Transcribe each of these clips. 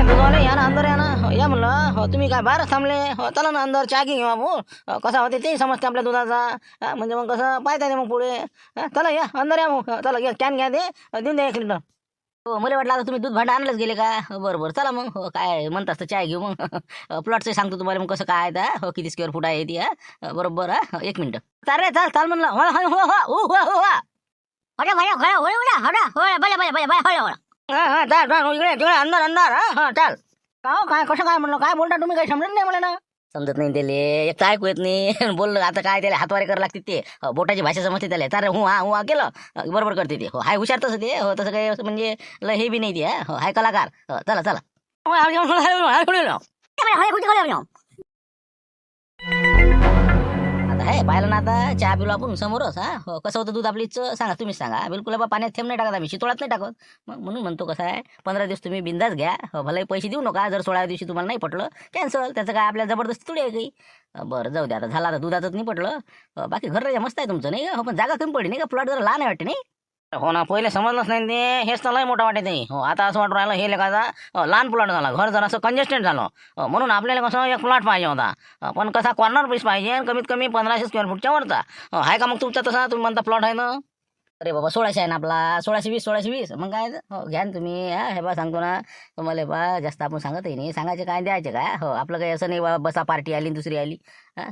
दूधवाले या ना अंदर या ना या म्हणलं तुम्ही काय बाहेरच थांबले चला ना अंदर चहा घेऊ आपण कसा होते ते समजते आपल्या दुधाचा म्हणजे मग कसं पाहता मग पुढे चला या अंदर या मग चला घ्या कॅन घ्या ते देऊन द्या 1 लिटर. हो मला वाटलं आता तुम्ही दूध भांडं आणलंच गेले का बरं बरं चला मग काय म्हणतास तर चाय घेऊ मग प्लॉटचं सांगतो तुम्हाला मग कसं काय आहे किती स्क्वेअर फूट आहे ती बरोबर 1 मिनिट चाल रे चाल चाल म्हणलं हो हो हो हो हो हो अरे भैया खड़ा हो ना हो ना हो भले भले भले भले हो हा चाल चाल इकडे तिकडे अंदर अंदर हा चाल काय कसं काय म्हणलं काय बोलता तुम्ही काही समजत नाही मला ना समजत नाही त्याले एक तर ऐकू येत नाही बोललं आता काय त्याला हातवारे करायला लागते ते बोटाची भाषा समजते त्याला तर हो हा केलं बरोबर करते ते हो हाय हुशार तसं ते हो तसं काही म्हणजे लय हे बी नाही ते हाय कलाकार चला चला आता हे पाहिलं ना आता चहा पिलो आपण समोरच कसं होतं दूध आपली सांगा तुम्हीच सांगा बिलकुल बाबा पाण्यात थेंब नाही टाकत आम्ही शितोळात नाही टाकत मग म्हणून म्हणतो कसं आहे 15 दिवस तुम्ही बिंदास घ्या भले पैसे देऊ नका जर 16व्या दिवशी तुम्हाला नाही पटलं कॅन्सल त्याचं काय आपल्याला जबरदस्ती थोडी आहे काही बरं जाऊ द्या आता झाला आता दुधाचंच नाही पटलं बाकी घर राजा मस्त आहे तुमचं नाही का हो पण जागा कमी पडली नाही का प्लॉट जरा लहान आहे वाटते नाही हो ना पहिले समजलंच नाही ते हेच तर लय मोठं वाटत नाही हो आता असं वाटून राहिलं हे लेखाचा लहान प्लॉट झाला घर जरा असं कंजेस्टेड झालं म्हणून आपल्याला कसं एक प्लॉट पाहिजे होता पण कसा कॉर्नर पीस पाहिजे कमीत कमी 1500 स्क्वेअर फूटच्या वरचा आहे का मग तुमचा तसा तुम्ही म्हणता प्लॉट आहे ना अरे बाबा 1600 आहे ना आपला 1620 मग काय घ्या ना तुम्ही हे बा सांगतो ना तुम्हाला बा जास्त आपण सांगतही नाही सांगायचे काय द्यायचे काय हो आपलं काही असं नाही बा बसा पार्टी आली दुसरी आली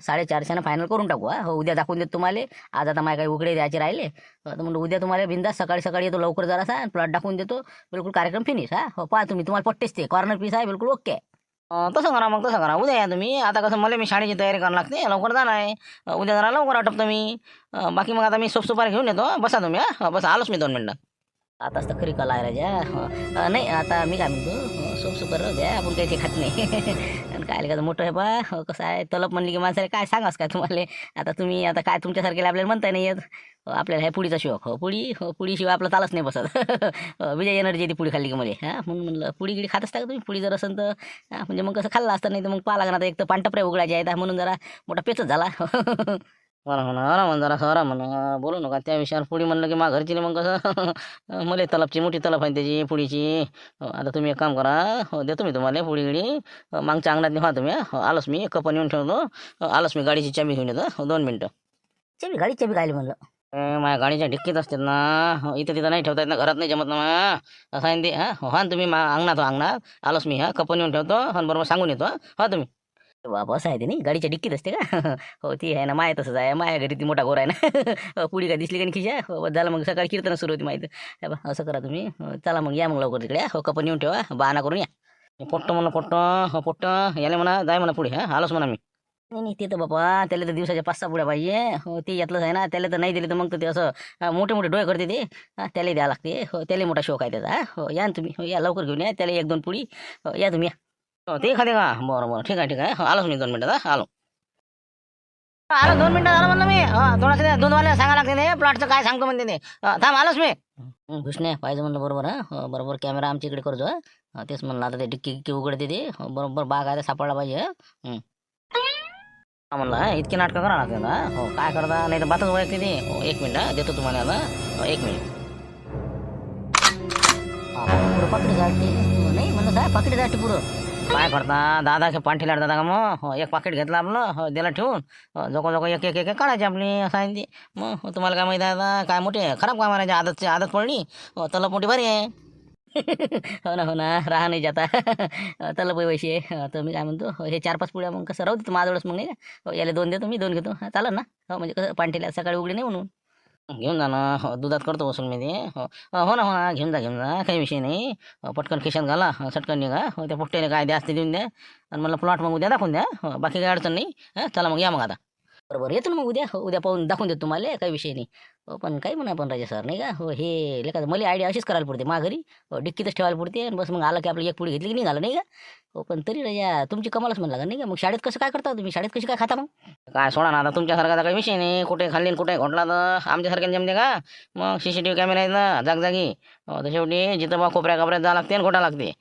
450 फायनल करून टाकू हो उद्या दाखवून देत तुम्हाला आज आता माझ्या काही उघडे द्यायचे राहिले तर म्हणून उद्या तुम्हाला बिंदास सकाळी सकाळी येतो लवकर जरासा प्लॉट दाखवून देतो बिलकुल कार्यक्रम फिनिश हो पहा तुम्ही तुम्हाला पट्टेच ते कॉर्नर पीस आहे बिलकुल ओके तसं करा मग तसं करा उद्या या तुम्ही आता कसं मला मी शाळेची तयारी करायला लागते लवकर जाणार आहे उद्या जरा लवकर आटपतो मी बाकी मग आता मी सुपारी घेऊन येतो बसा तुम्ही बसा आलोच मी 2 मिनिटं आताच तर खरी कला आहे राजा नाही आता मी काय म्हणतो सुपर द्या आपण काही ते खात नाही आणि काय लिहायचं मोठं आहे बा कसं आहे तलप म्हणली की माणसाला काय सांगाच काय तुम्हाला आता तुम्ही आता काय तुमच्यासारखेला आपल्याला म्हणता नाही येत आपल्याला हे पुडीचा शौक पुडीशिवाय आपलं चालच नाही बसत विजय एनर्जी येते पुडी खाल्ली की मला म्हणून म्हणलं पुडी गिडी खात असता का तुम्ही पुडी जर असेल तर म्हणजे मग कसं खाल्लं असतं नाही तर मग पाहा लागणार एक तर पांटपऱ्या उघडायच्या आहेत म्हणून जरा मोठा पेचच झाला म्हणा जरा सरा म्हणा बोलू नका त्या विषयावर पुडी म्हणलं की घरची मग कसं मला तलपची मोठी तलप आहे त्याची पुडीची आता तुम्ही एक काम करा देतो मी तुम्हाला पुडी गिडी मागच्या अंगणात व्हा तुम्ही आलोच मी कप येऊन ठेवतो आलोच मी गाडीची चाबी घेऊन येतो 2 मिनिटं चाबी गाडी चाबी काय म्हणलं माझ्या गाडीच्या डिक्कीत असतात ना इथं तिथं नाही ठेवता येत ना घरात नाही जमत ना असं आहे ते हा तुम्ही अंगणात आलोच मी कप येऊन ठेवतो आणि बरोबर सांगून येतो हा तुम्ही बाबा असं आहे ते नाही गाडीच्या डिक्कीत असते का हो ती आहे ना माय तसंच आहे माझ्या घरी ती मोठा गोर आहे ना पुढी काय दिसली का खिशा हो झालं मग सकाळी कीर्तन सुरू होती माहिती असं करा तुम्ही चला मग या मग लवकर तिकडे हो कपन येऊन ठेवा बहाना करून या पोट्ट म्हणा पोट्ट याला म्हणा जाय म्हणा पुढे आलोच म्हणा मी नाही ते तर बाबा त्याला तर दिवसाच्या 5-6 पुड्या पाहिजे हो ते यातलंच आहे ना त्याला तर नाही दिले तर मग ते असं मोठे मोठे डोळे करते ते त्याला द्यावं लागते हो त्याला मोठा शौक आहे त्याचा हो या ना तुम्ही हो या लवकर घेऊन या त्याला 1-2 पुडी या तुम्ही या ते खाते का बरं ठीक आहे आलोच मी 2 मिनिटात आलो 2 मिनिटं झालं म्हणलं मी थोडंसं दूधवाल्याला सांगा लागते ते प्लॉटचं काय सांगतो म्हणते ते थांब आलोच मी घुसणे पाहिजे म्हणलं बरोबर बरोबर कॅमेरा आमच्या इकडे करतो तेच म्हणलं आता ते डिक्की उघडते ते बरोबर बाग आहे सापडला पाहिजे म्हणलं इतकी नाटकं करा लागते ना हो काय करता नाही तर बातच ओळखते ते 1 मिनिट देतो तुम्हाला आता 1 मिनिट पुरं पाकिट जाते नाही म्हणलं काय पाकिट जाते पुरं काय करता दादा पांठी लाट दादा का मग एक पाकिट घेतलं आपलं दिला ठेवून जोको एक एक काढायची आपली असं आहे ते मग तुम्हाला काय माहिती आहे आता काय मोठे खराब काय मारायची आदत पडली तलप मोठी बरी आहे हो ना राहा नाही जाता तलप पैसे तर मी काय म्हणतो हे 4-5 पुड्या मग कसं राहू देतो माझ्यावरच मग नाही का याला 2 देतो मी 2 घेतो चालेल ना हो म्हणजे कसं पांठीला सकाळी उघडी नाही म्हणून घेऊन जा ना दुधात करतो वसूल मी ते हो ना घेऊन जा काही विषय नाही पटकन खिशात घाला चटकन निघा त्या पोट्ट्याने काय द्या असते देऊन द्या आणि मला प्लॉट मग उद्या दाखवून द्या बाकी काही अडचण नाही चला मग या मग आता बरोबर येतो ना मग उद्या पाहून दाखवून देतो तुम्हाला काही विषय नाही पण काही म्हणा पण राजा सर नाही का हो हे लेखा मला आयडिया अशीच करायला पडते माझ्या घरी डिक्कीतच ठेवायला पडते आणि बस मग आलं की आपलं एक पुढे घेतली की निघालं नाही का हो पण तरी राजा तुमची कमालच म्हणला का नाही का मग शाळेत कसं काय करता तुम्ही शाळेत कशी काय खाता मग काय सोडा ना आता तुमच्यासारखा काही विषय नाही कुठे खाल्ली कुठे घोटला तर आमच्यासारख्या जमते का मग CCTV कॅमेरा आहेत ना जागजागी तर शेवटी जिथं मग कोपऱ्यात जावं लागते आणि घोटा लागते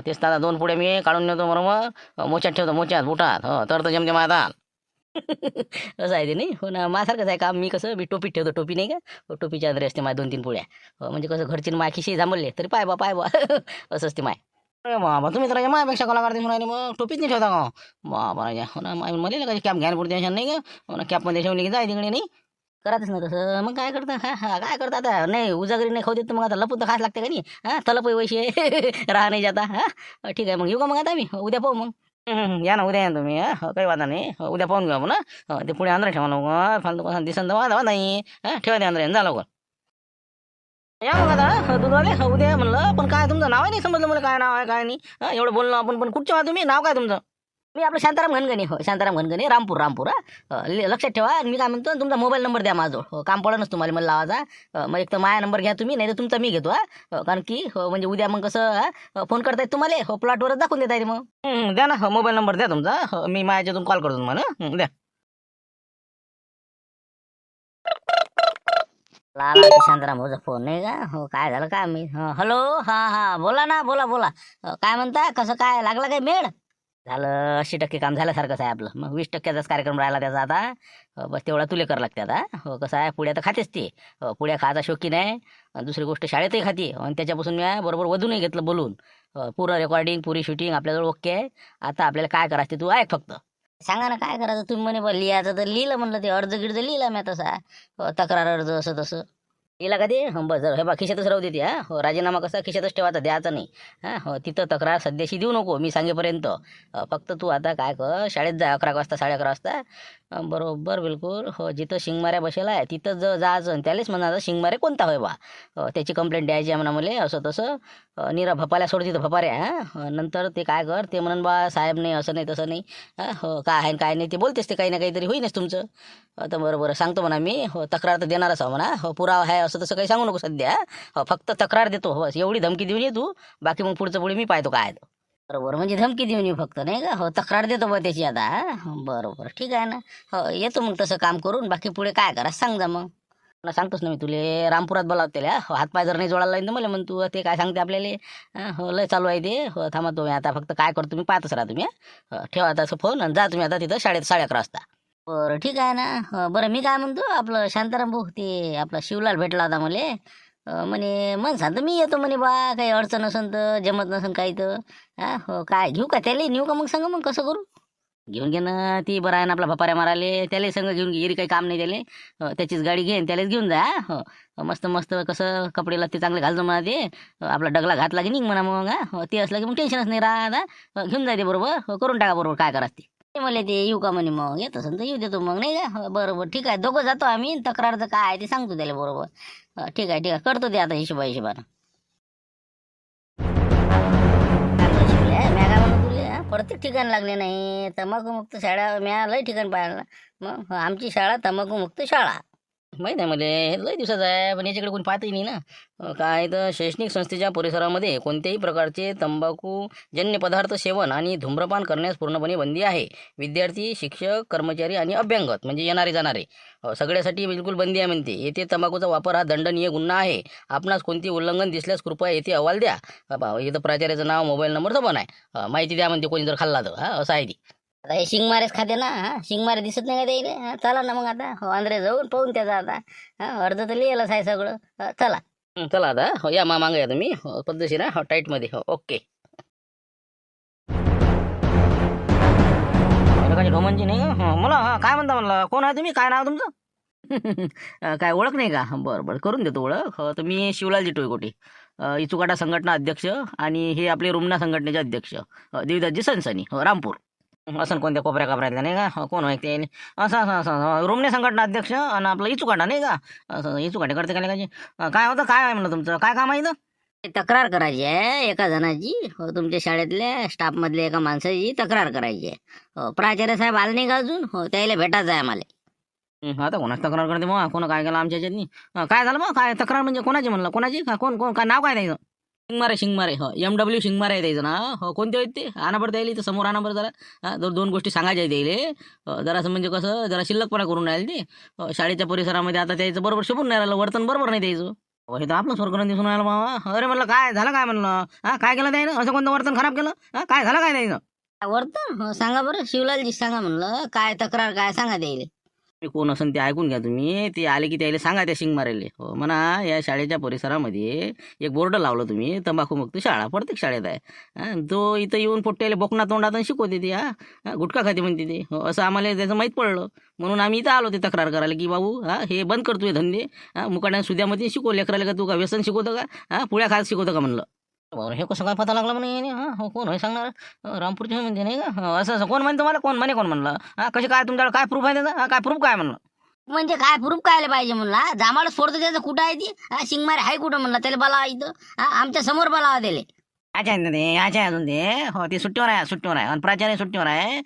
तेच आता 2 पुढे मी काढून नेतो बरोबर मोच्यात ठेवतो मोच्यात बुटात तर जमते माझा असं आहे ते नाही हो ना माझ्यासारखंच आहे का मी कसं मी टोपीत ठेवतो टोपी नाही का टोपीच्या आधारे असते माझ्या 2-3 पुड्या म्हणजे कसं घरची माय खिशी जांभळले तरी पाय बा असं असते माय अरे बाबा तुम्ही तर माझ्यापेक्षा कलाकार दिसून राहिले मग टोपीच नाही ठेवता का बाबा राजा हो ना मला कधी कॅप घ्यायला पुढे टेन्शन नाही का हो ना कॅपमध्ये ठेवली की जाय तिकडे नाही करायच ना तसं मग काय करता काय करता आता नाही उजागरी नाही खाऊ देत तर मग आता लपून तर खास लागते का नाही तलप वैसे राहा नाही जाता ठीक आहे मग येऊ का मग आता मी उद्या पाहू मग या ना उद्या या ना तुम्ही काही वादा नाही उद्या पाहून घेऊ आपण ते पुढे आंध्र ठेवा लवकर फालतू कसं दिसन तर वादा नाही ठेवा ते आंध्र जा लवकर या मग आता दूधवाले उद्या म्हणलं पण काय तुमचं नाव नाही समजलं मला काय नाव आहे काय नाही एवढं बोललो आपण पण कुठच्या तुम्ही नाव काय तुमचं मी आपलं शांताराम घनगणे हो शांताराम घनगणे रामपूर लक्षात ठेवा आणि मी काय म्हणतो तुमचा मोबाईल नंबर द्या माझं काम पडणच तुम्हाला मला लावायचा मग एक तर माझा नंबर घ्या तुम्ही नाही तर तुमचा मी घेतो कारण की म्हणजे उद्या मग कसं फोन करतायत तुम्हाला हो प्लॉटवरच दाखवून देता येते मग द्या ना मोबाईल नंबर द्या तुमचा मी माझ्यातून कॉल करतो तुम्हाला द्या लाला शांताराम भाऊचा फोन नाही का हो काय झालं काय मी हॅलो हा बोला ना बोला काय म्हणता कसं काय लागला काय मेळ झालं 80% काम झाल्यासारखंच आहे आपलं मग 20%चाच कार्यक्रम राहिला त्याचा आता बस तेवढा तुले कर लागते आता हो कसं आहे पुड्या तर खातेच ते पुड्या खायचा शौकीन आहे दुसरी गोष्ट शाळेतही खाते आणि त्याच्यापासून मी बरोबर वधूनही घेतलं बोलून पुरं रेकॉर्डिंग पुरी शूटिंग आपल्याजवळ ओके आहे आता आपल्याला काय करायचं ते तू ऐक फक्त सांगा ना काय करायचं तुम्ही म्हणे बा लिहायचं तर लिहिलं म्हणलं ते अर्ज गिर्ज लिहिला मी तसा तक्रार अर्ज असं तसं लिहिला का ते बस हे बा खिशातच राहू देते हो राजीनामा कसा खिशातच ठेवायचा द्यायचा नाही हो तिथं तक्रार सध्याशी देऊ नको मी सांगेपर्यंत फक्त तू आता काय कर शाळेत जा 11 वाजता 11:30 वाजता बरोबर बिलकुल हो जिथं शिंगमाऱ्या बसेला आहे तिथं जायचं आणि त्यालाच म्हणायचं शिंगमारे कोणता होय बा त्याची कंप्लेंट द्यायची आहे म्हणा मला असं तसं निरा भपाल्या सोड तिथं भपाऱ्या नंतर ते काय कर ते म्हणून बा साहेब नाही असं नाही तसं नाही हो काय आहे काय नाही ते बोलतेस ते काही ना काहीतरी होईनच तुमचं तर बरोबर सांगतो म्हणा मी हो तक्रार तर देणारच आहो म्हणा हो पुरावा आहे असं तसं काही सांगू नको सध्या हो फक्त तक्रार देतो हो एवढी धमकी देऊन ये तू बाकी मग पुढचं पुढे मी पाहतो काय बरोबर म्हणजे धमकी देऊन येऊ फक्त नाही का हो तक्रार देतो बा त्याची आता बरोबर ठीक आहे ना हो येतो मग तसं काम करून बाकी पुढे काय करा सांग जा मग मला सांगतोच ना मी तुले रामपुरात बोलावत त्याला हो हातपाय जर नाही जोडायला लागेल मला म्हण तू ते काय सांगते आपल्याला हो लय चालू आहे ते हो थांबा तुम्ही आता फक्त काय करतो तुम्ही पाहतच राहा तुम्ही ठेवा तसं फोन आणि जा तुम्ही आता तिथं शाळेत 11:30 वाजता बरं ठीक आहे ना बरं मी काय म्हणतो आपलं शांताराम भाऊ ते आपला शिवलाल भेटला होता मला म्हणे मन सांगतो मी येतो म्हणे बा काही अडचण नसन तर जमत नसन काही तर हो काय घेऊ का त्याला नेऊ का मग सांगा मग कसं करू घेऊन घे ना ती बरं आहे ना आपला भपाऱ्या माराले त्याला संग घेऊन घे काही काम नाही त्याला त्याचीच गाडी घेईन त्यालाच घेऊन जा हो मस्त मस्त कसं कपडे लत्ते चांगले घालतो म्हणा ते आपला डगला घातला की निघ म्हणा मग हो ते असलं की मग टेन्शनच नाही राहत घेऊन जायते बरोबर करून टाका बरोबर काय करायचं ते मला ते येऊ का म्हणे मग येत असेल तर येऊ देतो मग नाही का बरोबर ठीक आहे दोघं जातो आम्ही तक्रारचं काय आहे ते सांगतो त्याला बरोबर ठीक आहे करतो ते आता हिशोबानं काय म्हणतो तुला प्रत्येक ठिकाण लागले नाही तंबाखू मुक्त शाळा म्या लय ठिकाण पाहिलं मग आमची शाळा तंबाखू मुक्त शाळा माहीत आहे मला हे लय दिवसाचं आहे पण याच्याकडे कोणी पाहतही नाही ना काय तर शैक्षणिक संस्थेच्या परिसरामध्ये कोणत्याही प्रकारचे तंबाखूजन्य पदार्थ सेवन आणि धूम्रपान करण्यास पूर्णपणे बंदी आहे विद्यार्थी शिक्षक कर्मचारी आणि अभ्यंगत म्हणजे येणारे जाणारे सगळ्यासाठी बिलकुल बंदी आहे म्हणते येथे तंबाखूचा वापर हा दंडनीय गुन्हा आहे आपणास कोणते उल्लंघन दिसल्यास कृपया येथे अहवाल द्या इथं प्राचार्याचं नाव मोबाईल नंबर पण आहे माहिती द्या म्हणते कोणी जर खाल्ला तर असं आहे ती आता हे शिंगमारेच खाते ना शिंगमारे दिसत नाही का त्याला चला ना मग आता हो आंध्रे जाऊन पाहून त्याचा आता अर्ध तर लिहिलंच आहे सगळं चला चला आता हो या मागं या तुम्ही पद्धतशीर हो टाईटमध्ये हो ओके ढोमनची नाही मला काय म्हणता म्हणलं कोण आहे तुम्ही काय नाव तुमचं काय ओळख नाही का बरं करून देतो ओळख तर मी शिवलालजी टोयकोटे इचुकाटा संघटना अध्यक्ष आणि हे आपले रुमना संघटनेचे अध्यक्ष देवदासजी सनसनी रामपूर असं कोणत्या कोपऱ्या कापऱ्यातल्या नाही का कोण माहिती असं असं असं रुमने संघटना अध्यक्ष आणि आपलं इचुकाटा नाही का असं इचुकाटे करते काय होतं काय आहे म्हणलं तुमचं काय काम आहे इथं तक्रार करायची आहे एका जणाची हो तुमच्या शाळेतल्या स्टाफमधल्या एका माणसाची तक्रार करायची आहे हो प्राचार्य साहेब आले नाही का अजून हो त्याला भेटायचं आहे आम्हाला आता कोणाच तक्रार करते मग कोण काय केलं आमच्या ह्याच्यातनी काय झालं मग काय तक्रार म्हणजे कोणाची म्हणलं कोणाची कोण काय नाव काय द्यायचं शिंगमारे हो MW शिंगमारे आहे द्यायचं ना हो कोणते आहेत ते आणाबर द्यायला इथं समोर आणाबर जरा दोन गोष्टी सांगायच्या द्यायले जरासं म्हणजे कसं जरा शिल्लकपणा करून राहील ते शाळेच्या परिसरामध्ये आता त्याचं बरोबर शोभून नाही राहिलं वर्तन बरोबर नाही द्यायचं हे तर आपलं स्वर्गरण दिसून राहिलं बाबा अरे म्हणलं काय झालं काय म्हणलं काय केलं त्यानं असं कोणतं वर्तन खराब केलं काय झालं काय द्यायचं वर्तन सांगा बरं शिवलालजी सांगा म्हणलं काय तक्रार काय सांगा द्यायला मी कोण असन ते ऐकून घ्या तुम्ही. ते आले की त्याला सांगा त्या शिंग मारायले हो म्हणा या शाळेच्या परिसरामध्ये एक बोर्ड लावलं तुम्ही तंबाखूमुक्त शाळा प्रत्येक शाळेत आहे. तो इथं येऊन पोट्ट्याला बोकना तोंडातून शिकवते ती. गुटखा खाते म्हणते ते हो, असं आम्हाला त्याचं माहीत पडलं म्हणून आम्ही इथं आलो ते तक्रार करायला की बाबू हे बंद करतोय धंदे. मुकाट्या सुद्यामध्ये शिकव लेकराला का तू का व्यसन शिकवतं का पुळ्या खात शिकवतं का म्हणलं. बरं हे कसं काय पता लागला म्हणे कोण होय सांगणार. रामपूरचे होय म्हणते नाही का असं असं कोण म्हणते तुम्हाला कोण म्हणे कोण म्हणलं कसे काय तुमच्याकडे काय प्रूफ आहे त्याचा काय प्रूफ काय म्हणलं. म्हणजे काय प्रूफ कायला पाहिजे म्हणला जांभळ सोडतो त्याचं कुठं आहे ती शिंगमारे आहे कुठं म्हणला त्याला बोलावा इथं आमच्या समोर बोलावा त्याला. अच्छा आहे ते अच्छा आहे अजून ते हो ते सुट्टीवर आहे सुट्टीवर आहे आणि प्राचार्य सुट्टीवर आहे.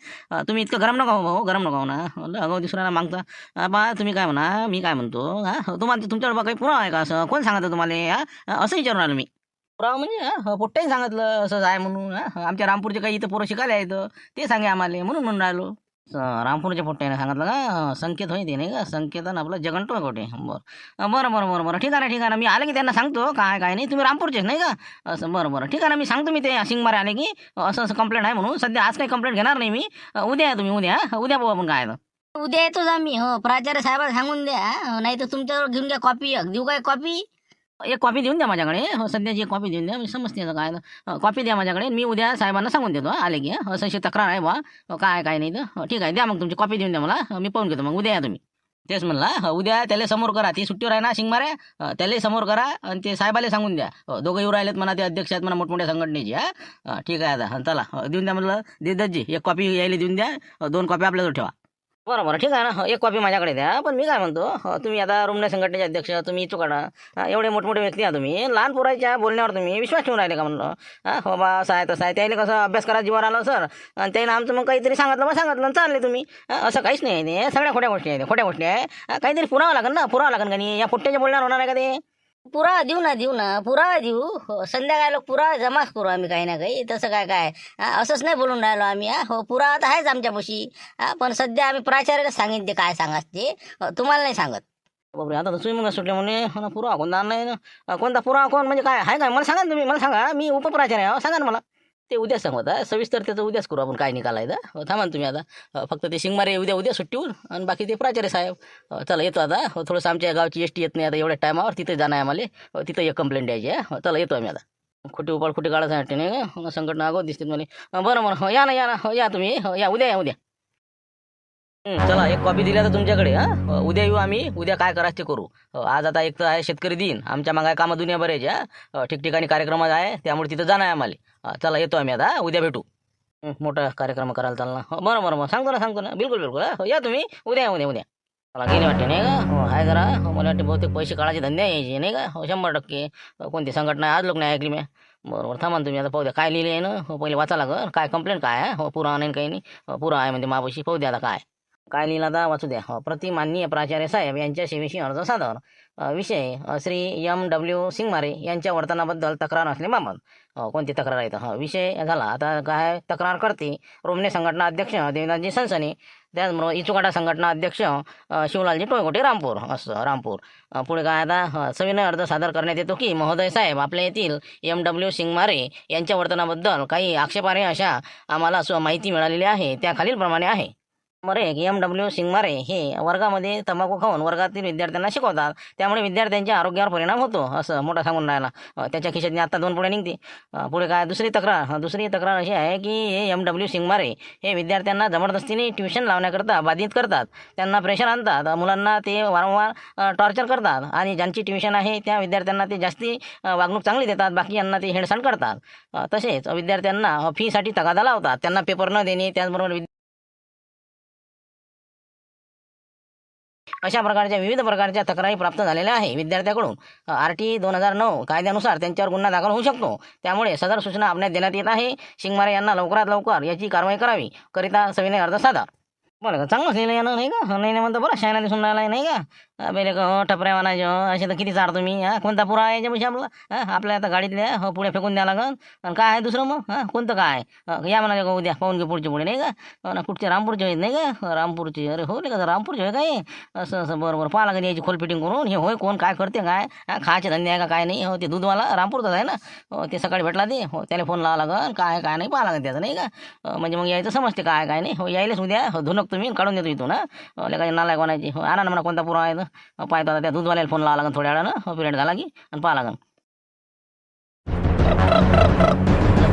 तुम्ही इतकं गरम नका हो भाऊ गरम नका हो ना अगो दुसऱ्याला मागता बा तुम्ही काय म्हणा मी काय म्हणतो तुम्हाला तुमच्याकडे बा काही पुरावा आहे का असं कोण सांगतं तुम्हाला असं विचारून आलो मी. पुरावा म्हणजे पोट्ट्याही सांगितलं असं आहे म्हणून आमच्या रामपूरचे काही इथं पोरं शिकायला येतं ते सांगे आम्हाला म्हणून राहिलो. रामपूरच्या पोट्ट्याने सांगितलं का संकेत होई ते नाही का संकेत आणि आपलं जगंटो कोठे बरं बरं बरं बरं बरं ठीक आहे ठीक आहे मी आले की त्यांना सांगतो काय काय नाही तुम्ही रामपूरचेच नाही का असं बरं बरं ठीक आहे ना मी सांगतो मी ते शिंगमारे आले की असं असं कंप्लेंट आहे म्हणून सध्या आज काही कंप्लेंट घेणार नाही मी उद्या या तुम्ही उद्या पाहू आपण काय उद्या येतोच आम्ही हो प्राचार्य साहेबाला सांगून द्या नाही तर तुमच्याजवळ घेऊन घ्या कॉपी देऊ काय कॉपी. एक कॉपी देऊन द्या माझ्याकडे हो सध्याची एक कॉपी देऊन द्या मी समजते काय कॉपी द्या माझ्याकडे मी उद्या साहेबांना सांगून देतो आले की असं अशी तक्रार आहे बा काय काय नाही तर ठीक आहे द्या मग तुमची कॉपी देऊन द्या मला मी पाहून घेतो मग उद्या या तुम्ही. तेच म्हणला उद्या त्याला समोर करा ती सुट्टीवर आहे ना शिंगमाऱ्या त्याला समोर करा आणि ते साहेबाला सांगून द्या दोघं येऊ राहिलेत म्हणा ते अध्यक्ष आहेत म्हणा मोठमोठ्या संघटनेची ठीक आहे आता चला देऊन द्या म्हणलं देदजी एक कॉपी यायला देऊन द्या 2 कॉपी आपल्याजवळ ठेवा. बरं बरं ठीक आहे ना एक कॉपी माझ्याकडे द्या पण मी काय म्हणतो तुम्ही आता रुमण्या संघटनेचे अध्यक्ष तुम्ही चुकाडा एवढे मोठमोठे व्यक्ती आहे तुम्ही लहान पोराच्या बोलण्यावर तुम्ही विश्वास ठेवून राहिले का म्हणलं हो बा असं आहे तसं आहे त्याने कसं अभ्यास करा जीवावर आलं सर आणि त्याने आमचं मग काहीतरी सांगितलं चालले तुम्ही असं काहीच नाही आहे ते सगळ्या खोट्या गोष्टी आहेत खोट्या गोष्टी आहे काहीतरी पुरावं लागेल का नाही या पोट्ट्याच्या बोलण्यावर होणार आहे का ते. पुरावा देऊ ना पुरावा देऊ हो संध्याकाळी पुरावा जमाच करू आम्ही काही ना काही तसं काय काय असंच नाही बोलून राहिलो आम्ही हो पुरावा तर आहेच आमच्यापाशी पण सध्या आम्ही प्राचार्याला सांगितले काय सांगाच ते तुम्हाला नाही सांगत. बापरे आता तुम्ही मग सुटले म्हणे पुरावा कोणता नाही ना कोणता पुरावा कोण म्हणजे काय आहे काय मला सांगा तुम्ही मला सांगा मी उपप्राचार्य आहे सांगा ना मला. ते उद्या सांगत सविस्तर त्याचं उद्याच करू आपण काय निकालायचं थांबा तुम्ही आता फक्त ते शिंगमारे उद्या सुट्टीवर आणि बाकी ते प्राचार्य साहेब चला येतो आता थोडंसं आमच्या गावची एसटी येत नाही आता एवढ्या टायमावर तिथे जाणं आहे आम्हाला तिथं एक कंप्लेंट द्यायची आहे चला येतो आम्ही आता खोटी उपाळ खोटी काढायसाठी नाही संघटना अगोदर दिसते मला बरं बरं या ना या तुम्ही या उद्या चला एक कॉपी दिल्या तर तुमच्याकडे उद्या येऊ आम्ही उद्या काय करायचं ते करू. आज आता एक तर आहे शेतकरी दिन आमच्या मागे कामं दुनिया बऱ्याच ठिकठिकाणी कार्यक्रम आहे त्यामुळे तिथं जाणं आहे आम्हाला चला येतो आम्ही आता उद्या भेटू. मोठा कार्यक्रम करायला चालला बरं सांगतो ना बिलकुल या तुम्ही उद्या मला गेले वाटते नाही का आहे जरा मला वाटते बहुतेक पैसे काढायचे धंदे यायचे नाही का 100% कोणती संघटना आज लोक नाही ऐकली मी. बरोबर थांबा तुम्ही आता पाहू द्या काय लिहिले आहे ना पहिले वाचा लागल काय कंप्लेंट काय आहे पुरा नाही काही नाही पुरा आहे म्हणजे मापाशी पाहू द्या आता काय लिहिला आता वाचू द्या. प्रतिमाननीय प्राचार्य साहेब यांच्या सेवेशी अर्ज सादर विषय श्री M.W. सिंगमारे यांच्या वर्तनाबद्दल तक्रार असल्याबाबत कोणती तक्रार आहे विषय झाला आता काय तक्रार करते रोमने संघटना अध्यक्ष देवनाथजी सनसने त्याचबरोबर इचुकाटा संघटना अध्यक्ष शिवलालजी टोयकोटे रामपूर पुढे काय आता सविनय अर्ज सादर करण्यात येतो की महोदय साहेब आपल्या येथील M.W. सिंगमारे यांच्या वर्तनाबद्दल काही आक्षेपार्ह अशा आम्हाला माहिती मिळालेली आहे त्या खालीलप्रमाणे आहे. M.W. सिंगमारे हे वर्गामध्ये तंबाखू खाऊन वर्गातील विद्यार्थ्यांना शिकवतात त्यामुळे विद्यार्थ्यांच्या आरोग्यावर परिणाम होतो असं मोठा सांगून राहिला. त्याच्या खिशातनी आता 2 पुढे निघते. पुढे काय दुसरी तक्रार अशी आहे की हे M.W. सिंगमारे हे विद्यार्थ्यांना जबरदस्तीने ट्युशन लावण्याकरता बाधित करतात त्यांना प्रेशर आणतात मुलांना ते वारंवार टॉर्चर करतात आणि ज्यांची ट्युशन आहे त्या विद्यार्थ्यांना ते जास्ती वागणूक चांगली देतात बाकी यांना ते हेडसण करतात. तसेच विद्यार्थ्यांना फीसाठी तगादा लावतात त्यांना पेपर न देणे त्याचबरोबर अशा प्रकारच्या विविध प्रकारच्या तक्रारी प्राप्त झालेल्या आहे विद्यार्थ्याकडून. RT 2009 कायद्यानुसार त्यांच्यावर गुन्हा दाखल होऊ शकतो त्यामुळे सदर सूचना आपल्यात देण्यात येत आहे. सिंगमारे यांना लवकरात लवकर याची कारवाई करावी करिता सविनय अर्ज सादर. बरं का चांगलंच लिहिलं यानं नाही का नाही म्हणतं बरं शायना दिसून राहिला नाही का पहिले हो टपऱ्या म्हणायचे हो असे तर किती चार तुम्ही कोणता पुरा आहे याच्यापाशी आपला आपल्या आता गाडीतल्या हो पुढे फेकून द्या लागन आणि काय आहे दुसरं मग कोणतं काय या म्हणाले का उद्या पाहून घे पुढचे पुढे नाही का ना कुठचे रामपूरचे आहेत नाही का रामपूरचे अरे हो नाही का रामपूरचे आहे काय असं असं बरोबर पाहा लागेल याची खोल फिटिंग करून हे होय कोण काय करते काय खायचे धंदे आहे का काय नाही हो ते दूधवाला रामपूरचाच आहे ना हो ते सकाळी भेटला ते हो त्याला फोन लावा लागन काय काय नाही पाहा लागेल त्याचं नाही का म्हणजे मग यायचं समजते काय काय नाही हो यायलाच उद्या हो धुनक तुम्ही काढून देतो इथून काय नालायक कोणाची हो आणा ना म्हणा कोणता पुरा आहे पाहतो आता त्या दूधवाल्याला फोन लावा लागेल थोड्या वेळानं हो पिरियड झाला की आणि पाहा लागेल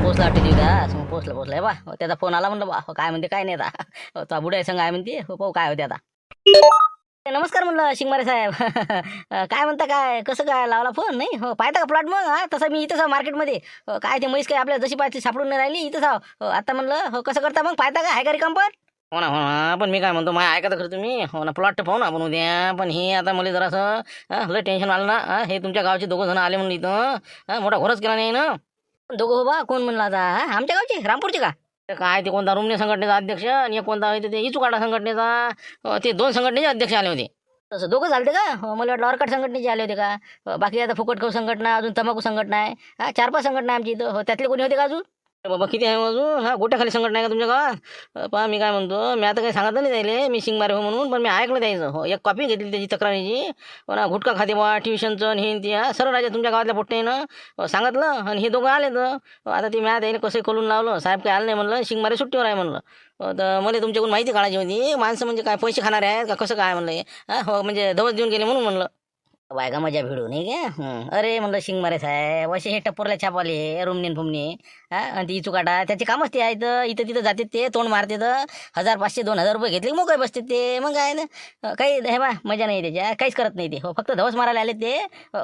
पोचला वाटते तिथं पोचलं बा त्याचा फोन आला म्हणलं बा काय म्हणते काय नाही आता तो बुड्या संघ आहे म्हणते हो पाहू काय होते आता नमस्कार म्हणलं शिंगमारे साहेब काय म्हणता काय कसं काय लावला फोन नाही हो पाहता का प्लॉट मग तसं मी इथंच मार्केटमध्ये काय ते म्हैस काय आपल्या जशी पाहिजे सापडून नाही राहिली इथंच आता म्हणलं हो कसं करता मग पाहता का आहे का रिकाम पण हो ना पण मी काय म्हणतो माझ्या ऐका तर खरं तुम्ही हो ना प्लॉट पाहू ना आपण उद्या पण हे आता मला जरासं लय टेन्शन आलं ना हे तुमच्या गावचे दोघं जण आले म्हणून इथं मोठा घोरच केला नाही ना दोघं हो बा कोण म्हणला आता आमच्या गावचे रामपूरचे का काय ते कोणता रुमने संघटनेचा अध्यक्ष आणि एक कोणता होते ते इचुकाटा संघटनेचा ते दोन संघटनेचे अध्यक्ष आले होते तसं दोघं झाले का मला वाटलं ऑर्काट संघटनेचे आले होते का बाकी आता फुकट खाऊ संघटना अजून तंबाखू संघटना आहे 4-5 संघटना आमची इथं त्यातले कोणी होते का अजून बाबा किती आहे अजून गोट्याखाली संघटना आहे का तुमच्या गावात पहा मी काय म्हणतो मी आता काही सांगितलं नाही त्याले मी शिंगमारे हो म्हणून पण मी ऐकलं द्यायचं हो एक कॉपी घेतली त्याची तक्रारीची पण गुटखा खाते बा ट्युशनचं आणि हे ती सरळ राजा तुमच्या गावातल्या पोट्टेनं सांगितलं आणि हे दोघं आले तर आता ते मॅथ याने कसं खोलून लावलं साहेब काय आलं नाही म्हणलं शिंगमारे सुट्टीवर आहे म्हणलं तर मला तुमच्याकडून माहिती काढायची होती माणसं म्हणजे काय पैसे खाणारे आहेत का कसं काय म्हणलं हो म्हणजे धवस देऊन गेले म्हणून म्हणलं बायका मजा भिडू नाही का अरे म्हणलं शिंगमारे साहेब असे हे टप्पोरला छापाले रुमनेन फुमने आणि ती चुकाटा त्याचे कामच ते आहेत इथं तिथं जाते ते तोंड मारते तर 1,500-2,000 रुपये घेतले मग काय बसते ते मग काय ना काही हे बा मजा नाही त्याच्या काहीच करत नाही ते हो फक्त धवस मारायला आले ते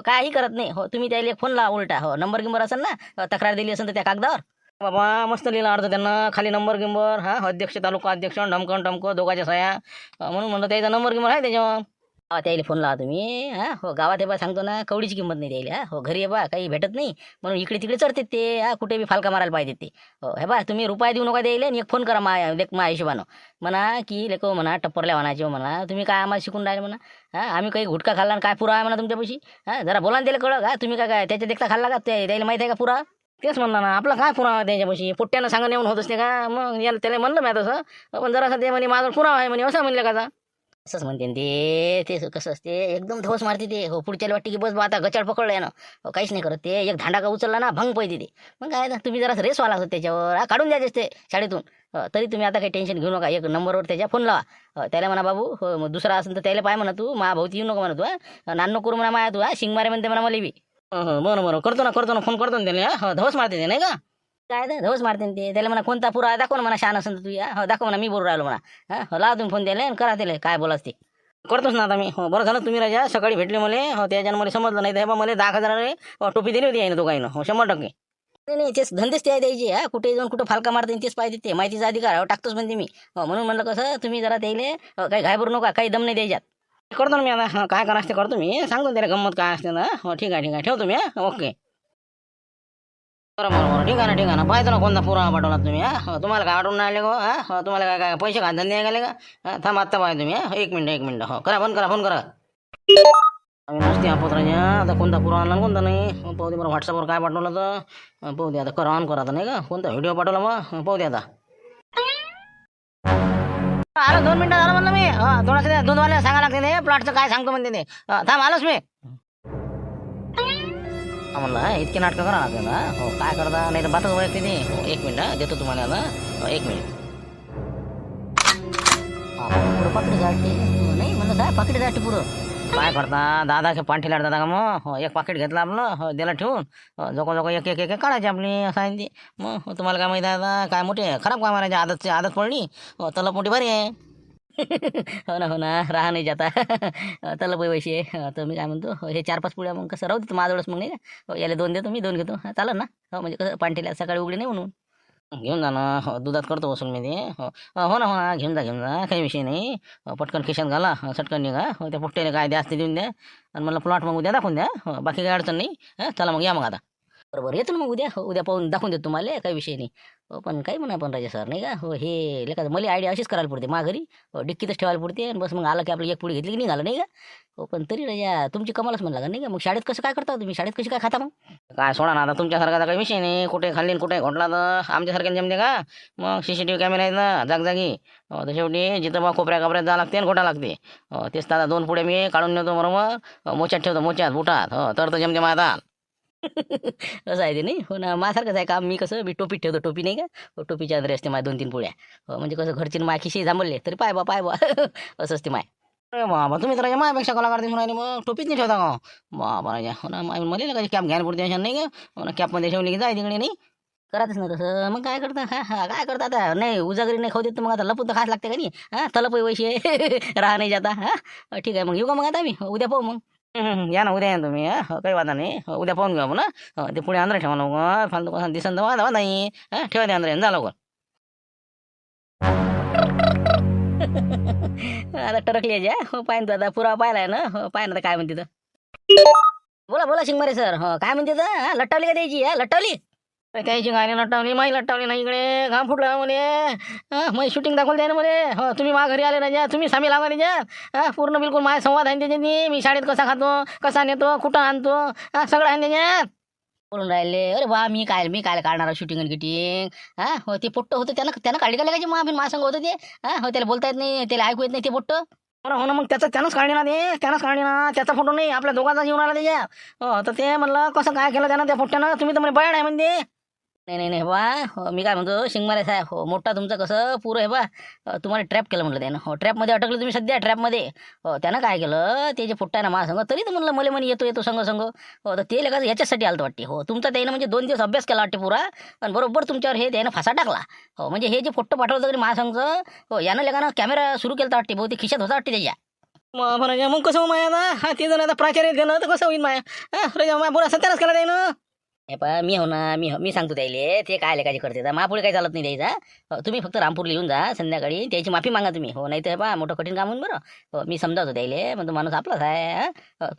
काही करत नाही हो तुम्ही त्याला एक फोन लावा उलटा हो नंबर गिंबर असेल ना तक्रार दिली असेल तर त्या कागदावर बाबा मस्त लिहिला अर्थ त्यांना खाली नंबर गिंबर अध्यक्ष तालुका अध्यक्ष ढमकं दोघाच्या सह्या म्हणून म्हणलं त्याचा नंबर गिंबर आहे त्याच्यावर त्याला फोन लावा तुम्ही हो गावात हे बा सांगतो ना कवडीची किंमत नाही द्यायला हो घरी हे बा काही भेटत नाही म्हणून इकडे तिकडे चढते ते कुठे बी फालका मारायला पाहिजे ते हो हे बा तुम्ही रुपये देऊ नका द्यायला आणि एक फोन करा माझ्या हिशोबानं म्हणा की लेको म्हणा टप्परल्या म्हणायचे म्हणा तुम्ही काय आम्हाला शिकून राहिले म्हणा आम्ही काही गुटखा खाल्ला आणि काय पुरा आहे म्हणा तुमच्यापाशी जरा बोला त्याला कळलं तुम्ही काय त्याच्या देखता खाल्ला का त्याला माहिती आहे का पुरा तेच म्हणलं ना आपला काय पुरावा त्याच्यापाशी पोट्ट्यानं सांगा येऊन होत असते का मग याला त्याला म्हणलं मी तसं पण जरासं ते म्हणे माझा पुरावा आहे म्हणे असं म्हणलं का असंच म्हणते ते कसं असते एकदम धवस मारते ते हो पुढच्याला वाटते की बस बा आता गचाड पकडलं ना हो काहीच नाही करत ते एक धांडा का उचलला ना भंग पैते ते मग काय तुम्ही जरा रेस वाला असत त्याच्यावर काढून द्यायचे ते शाळेतून तरी तुम्ही आता काही टेन्शन घेऊ नका एक नंबरवर त्याच्या फोन लावा त्याला म्हणा बाबू हो मग दुसरा असेल तर त्याला पाय म्हणा तू भोवती येऊ नको म्हणा तू नान करू म्हणा माया तू शिंगमारे म्हणते म्हणा मला बी बरं करतो ना फोन करतो ना त्याला धवस मारते ते नाही का काय तर धवस मारते ते त्याला म्हणा कोणता पुरा दाखव ना म्हणा शान असेल तर तू दाखव म्हणा मी बोलून राहिलो म्हणा लावा तुम्ही फोन द्यायला करा त्याला काय बोलाच ते करतोच ना आता मी हो बरं झालं तुम्ही राजा सकाळी भेटले मला हो त्याच्यानं मला समजलं नाही तर मला 10,000 टोपी दिली होती आहे तो काही हो 100% नाही तेच धंदेच ते द्यायचे कुठे जाऊन कुठं फालका मारते तेच पाहिजे ते माहितीचा अधिकार टाकतोच म्हणते मी म्हणून म्हणलं कसं तुम्ही जरा त्याले काही घाबरू नका काही दम नाही द्यायच्यात करतो ना मी आता काय करा ते करतो मी सांगतो त्याला गंमत काय असते ना हो ठीक आहे ठेवतो मी ओके बरोबर ठीक आहे ना पाहिजे ना कोणता पुरावा पाठवला तुम्ही तुम्हाला काय आठवून नाही आले गो तुम्हाला काय पैसे का धंदे गेले का थांब आत्ता पाहिजे तुम्ही एक मिनिट हो करा फोन करा नसते पत्राच्या आता कोणता पुरावा आणला कोणता नाही पाहू दे बरं व्हॉट्सअपवर काय पाठवलं तर पाहू दे आता करा ऑन करा नाही का कोणता व्हिडिओ पाठवला मग पाहू दे आता आलो 2 मिनिटं झालं म्हणलं मी थोडंसं दूधवाल्याला सांगा लागते ते प्लॉटचं काय सांगतो म्हणते ते थांब आलोच मी म्हणलं इतके नाटकं करा लागते ना हो काय करता नाही तर बातच ओळखते ते हो 1 मिनिट देतो तुम्हाला आता 1 मिनिट पुढं पकडे जाते नाही म्हणलं साहेब पकडे जाते पुढं काय करता दादा पांठी लाट दादा का मग एक पाकिट घेतलं आपलं त्याला ठेवून जोको एक काढायची आपली असं आहे ती मग तुम्हाला काय माहिती आहे आता काय मोठे खराब काय मारायची आदत पडली तलब मोठी भारी आहे हो ना राहा नाही जाता तलब पैसे तर मी काय म्हणतो हे 4-5 पुड्या मग कसं राहू देतो माझ्यावरच मग नाही का याला 2 देतो मी 2 घेतो चालेल ना हो म्हणजे कसं पांठीला सकाळी उघडी नाही म्हणून घेऊन जा ना दुधात करतो वसूल मी ते हो ना घेऊन जा काही विषय नाही पटकन खिशात घाला सटकन निघा त्या पुट्ट्याने काय द्या असते देऊन द्या आणि मला प्लॉट मग उद्या दाखवून द्या बाकी काही अडचण नाही चला मग या मग आता बरोबर येतो ना मग उद्या. हो, उद्या पाहून दाखवून देतो तुम्हाला, काही विषय नाही. हो, पण काही म्हणा पण राजा सर नाही का, हो हे लेका मला आयडिया अशीच करायला पडते मा घरी. हो, डिक्कीतच ठेवायला पडते आणि बस मग आलं की आपलं एक पुडी घेतली की निघालं नाही का. हो, पण तरी राजा तुमची कमालच म्हणला का नाही का. मग शाळेत कसं काय करता तुम्ही, शाळेत कशी काय खाता मग. काय सोडा ना आता तुमच्यासारखाचा काही विषय नाही, कुठे खाल्ली आणि कुठे घोटला तर आमच्यासारख्याने जमते का. मग CCTV कॅमेरा आहेत ना जागजागी. हो, तर शेवटी जिथं मग कोपऱ्या कपऱ्यात जावं लागते आणि घोटा लागते. हो, तेच तर आता 2 पुढे मी काढून नेतो बरोबर. मोच्यात ठेवतो, मोच्यात बुटात. हो, तर जमते माझा. असं आहे ते नाही. हो ना, माझ्यासारखंच आहे काम. मी कसं मी टोपीत ठेवतो, टोपी नाही का. हो, टोपीच्या अंदर असते माझ्या 2-3 पुड्या. हो, म्हणजे कसं घरची माय खिशी जांभळले तरी पाय बा पाय बा. असं असते माय. अरे बाबा तुम्ही तर माझ्यापेक्षा कला करते म्हणाले, मग टोपीच नाही ठेवता का हो? बाबा राजा हो ना, मला कधी कॅप घ्यायला पुढे टेन्शन नाही का. हो ना, कॅपमध्ये ठेवली की जाय तिकडे नाही. करायच ना तसं. मग काय करता, हा हा काय करता आता, नाही उजागरी नाही खाऊ देत तर मग आता लपून तर खायला लागते का नाही. हा तलप वैसे राहा नाही जाता. हा ठीक आहे, मग येऊ का मग आता मी उद्या पाहू मग. या ना उद्या या ना तुम्ही. हो, काही वादा नाही. हो, उद्या पाहून घेऊ आपण. हो, ते पुढे आंध्र ठेवा लवकर, फालतू कसं दिसन तर वादा नाही. हा ठेवा ते आंध्र जा लवकर. आता टरकली ज्या. हो पाहिन तू आता पुरावा पाहिलाय ना. हो पाय ना आता काय म्हणते तर. बोला बोला शिंगमारे सर. हो काय म्हणते तर, हा लट्टावली का द्यायची, हा लट्टावली. त्याची गाणी लट्टावली, माही लट्टावली नाही इकडे, घाम फुटला म्हणे. मग शूटिंग दाखवली आहे ना म्हणे. हो तुम्ही माझ्या घरी आले ना ज्या, तुम्ही सामील लावा त्याच्यात. पूर्ण बिलकुल माझा संवाद आहे त्याच्यानी. मी शाळेत कसा खातो, कसा नेतो, कुठं आणतो, सगळं आहे त्याच्यात. बोलून राहिले अरे वा, मी काय काढणार शूटिंग आणि गिटिंग. हा हो, ते पोट्ट होतं त्यानं त्यानं काढली का लागायची मग माझ्या संग होतं ते. हा हो, त्याला बोलता येत नाही, त्याला ऐकू येत नाही ते पोट्ट. हो ना, मग त्यानंच काढले ना ते, त्यानंच काढले ना. त्याचा फोटो नाही, आपल्या दोघांचा जीवन आला त्याच्या. हो तर ते म्हणलं कसं काय केलं त्यानं त्या पोट्ट्यानं, तुम्ही तर म्हणे बयाड आहे म्हणजे. नाही नाही नाही बा. हो, मी काय म्हणतो शिंगमारे साहेब, हो मोठा तुमचं कसं पुरं आहे बा. तुम्हाला ट्रॅप केलं म्हटलं त्यानं. हो ट्रॅपमध्ये अटकलं तुम्ही सध्या ट्रॅपमध्ये. हो त्यानं काय केलं, ते जे फुट्टा ना माझ्या संग, तरी तर म्हणलं मला म्हणे येतो येतो संग संग. हो तर ते लेखाचं याच्यासाठी आलं वाटते. हो तुमचा त्यानं म्हणजे 2 दिवस अभ्यास केला वाटते पुरा. आणि बरोबर तुमच्यावर हे त्यानं फासा टाकला. हो म्हणजे हे जे फोटो पाठवलं तरी माझ्या संगचं. हो यानं लेखानं कॅमेरा सुरू केला वाटते, बहुतेक खिशात होता वाटते त्याच्या. मग कसं हो माया आता, हा ते जण आता प्राचार्य गेलं तर कसं होईल माया. हा बोला सत्यानच केला त्यानं. हे पहा मी हो ना, मी सांगतो त्याले, ते काय लेखाचे करते तर महापुढे काही चालत नाही द्यायचा. हो, तुम्ही फक्त रामपूरला येऊन जा संध्याकाळी, त्याची माफी मागा तुम्ही. हो नाही तर पहा मोठं कठीण काम होऊन बरं. हो मी समजावतो त्याले, म्हणतो माणूस आपलाच आहे.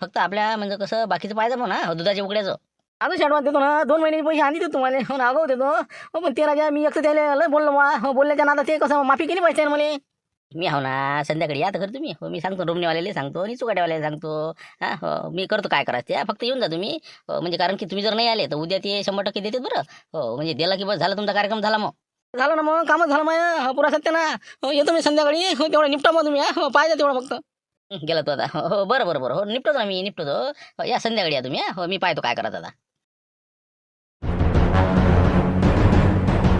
फक्त आपल्या म्हणजे कसं बाकीचं पाहिजे म्हणा. हो दुधाच्या उकड्याचं आता ॲडव्हान्स देतो ना, 2 महिन्याचे पैसे आणि देतो तुम्हाला. हो ना, आगाऊ देतो. हो पण ते राजा मी एकटं त्याला लय बोललो बा. हो बोलल्याच्या नादा ते कसं माफी केली पाहिजे मला. मी हो ना, संध्याकाळी या तर खरं तुम्ही. हो मी सांगतो रुमणेवाल्याला सांगतो आणि चुकाट्यावाल्याला सांगतो. हा हो मी करतो काय करायचं ते, फक्त येऊन जा तुम्ही. हो म्हणजे कारण की तुम्ही जर नाही आले तर उद्या ते 100% देतात बरं. हो म्हणजे दिला की बस झाला तुमचा कार्यक्रम झाला मग. झालं ना मग, कामच झालं मग. हो पुरा सत्य ना. हो येतो मी संध्याकाळी. हो तेवढं निपटा मग तुम्ही. हो पाहिजे तेवढं फक्त. गेला तो आता. हो हो बरं बरं बरं. हो निपटतो ना मी निपटतो. हो या संध्याकाळी या तुम्ही. हो मी पाहतो काय करायचं आता.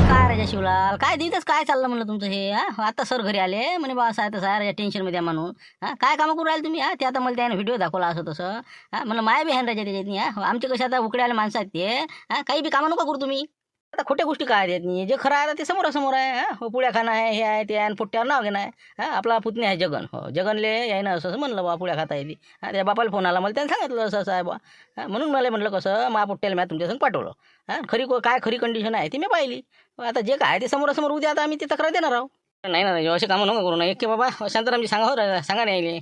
काय राजा शिवलाल, काय दिवस काय चाललं म्हणलं तुमचं हे. हा आता सर घरी आले म्हणे बा असं आहे तसं आहे, टेन्शनमध्ये म्हणून. हा काय कामं करू राहिले तुम्ही. हा ते आता मला त्याने व्हिडिओ दाखवला असं तसं. हा म्हणलं माया बी हॅन राजा त्याच्यात. हा आमचे कसे आता उकड्याले माणसं आहेत ते. हा काही बी कामं नका करू तुम्ही. आता खोट्या गोष्टी काय आहेत नाही, जे खरं आहे ते समोरासमोर आहे. हा हो पुड्या खाणं आहे, हे आहे ते आहे, आणि पुट्ट्यावर नाव घेणं आहे. हा आपला पुतणे आहे जगन. हो जगनले यायनं असं असं म्हणलं बा पुड्या खाता येते. हा त्या बापाला फोन आला, मला त्याने सांगितलं असं असं आहे बा. हा म्हणून मला म्हणलं कसं मा पुट्ट्याला मी तुमच्या संग पाठवलं. हा काय खरी कंडिशन आहे ती मी पाहिली. आता जे काय ते समोरासमोर उद्या आता आम्ही ते तक्रार देणार आहोत. नाही ना राजू, असे कामं नको करू ना. एक की बाबा शांतारामजी सांगा, हो सांगा नाही.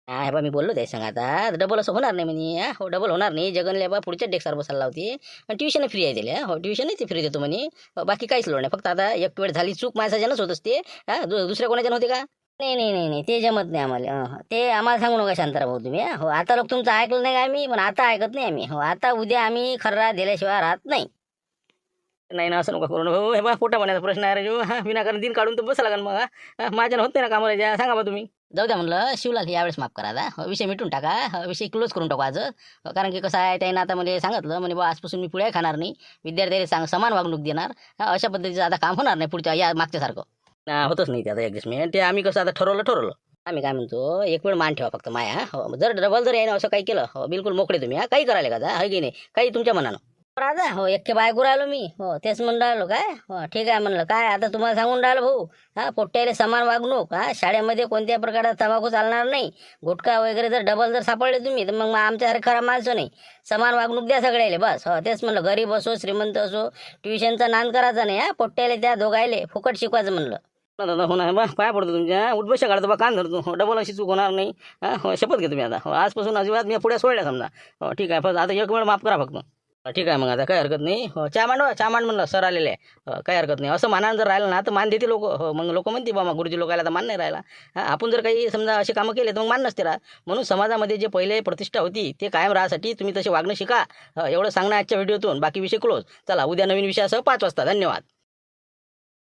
हा बा मी बोललो ते सांगा आता डबल असं होणार नाही म्हणे. हो डबल होणार नाही. जगनले बा पुढच्या डेस्कवर बसायला लावते आणि ट्युशन फ्री आहे त्याला. हो ट्युशनही ते फ्री देतो म्हणे. बाकी काहीच लोड नाही. फक्त आता एक वेळ झाली चूक माझ्याच्यानंच होत असते. हा दुसऱ्या कोणाच्या होते का. नाही नाही नाही नाही ते जमत नाही आम्हाला. ते आम्हाला सांगू नका शांताराम भाऊ तुम्ही. हो आता लोक तुमचं ऐकलं नाही का आम्ही, पण आता ऐकत नाही आम्ही. हो आता उद्या आम्ही खर्रा दिल्याशिवाय राहत नाही. नाही ना असं नका करू. हो हे बा पोटा पाण्याचा प्रश्न आहे राजू. हा विनाकारण दिन काढून तर बसा लागेल मग. माझ्यानं होत नाही ना कामाला ज्या, सांगा बा तुम्ही. जाऊ द्या म्हणलं शिवलाल यावेळेस माफ करा आता. विषय मिटून टाका. विषय क्लोज करून टाकू आज. कारण की कसं आहे त्यानं आता मला सांगितलं म्हणे बा आजपासून मी पुढे खाणार नाही, विद्यार्थ्याला समान वागणूक देणार. अशा पद्धतीचं आता काम होणार नाही पुढच्या या मागच्यासारखं. होतच नाही ते आता ॲडजस्टमेंट. ते आम्ही कसं आता ठरवलं. आम्ही काय म्हणतो एक वेळ मान ठेवा फक्त माया. हो जर डबल जर यायनं असं काही केलं, हो बिलकुल मोकळे तुम्ही. हा काही करायला का आहे की नाही, काही तुमच्या मनानं. राजा हो एक्के बायको राहिलो मी. हो तेच म्हणून राहिलो काय. हो ठीक आहे म्हणलं काय आता तुम्हाला सांगून राहिलो भाऊ. हा पोट्ट्याला समान वागणूक. हा शाळेमध्ये कोणत्या प्रकारचा तंबाखू चालणार नाही. गुटखा वगैरे जर डबल जर सापडले तुम्ही तर मग आमच्यासारखं खरा माणसं नाही. समान वागणूक द्या सगळ्याले बस. हो तेच म्हणलं गरीब असो श्रीमंत असो ट्युशनचा नान करायचा नाही. हा पोट्ट्याला त्या दोघायले फुकट शिकवायचं म्हणलं. दादा हो ना बा पाया पडतो तुमच्या. उठबशा काढतो बा कान धरतो. डबल अशी चूक होणार नाही. हा हो शपथ घे तुम्ही आता. हो आजपासून अजिबात मी पुढे सोडल्या समजा. हो ठीक आहे फक्त आता एक वेळ माफ करा फक्त. ठीक आहे मग आता काही हरकत नाही. हो, चहा मांडवा, चहा मांड म्हणलं, सर आलेले आहे. काही हरकत नाही. असं मानानं जर राहिलं ना तर मान देते लोक. हो, मग लोक म्हणते बाबा गुरुजी लोकायला तर मान नाही राहिला. आपण जर काही समजा असे कामं केले तर मग मान नसते राहत. म्हणून समाजामध्ये जे पहिले प्रतिष्ठा होती ते कायम राहण्यासाठी तुम्ही तसे वागणं शिका. एवढं सांगणं आजच्या व्हिडिओतून. बाकी विषय क्लोज. चला, उद्या नवीन विषयासह 5 वाजता. धन्यवाद.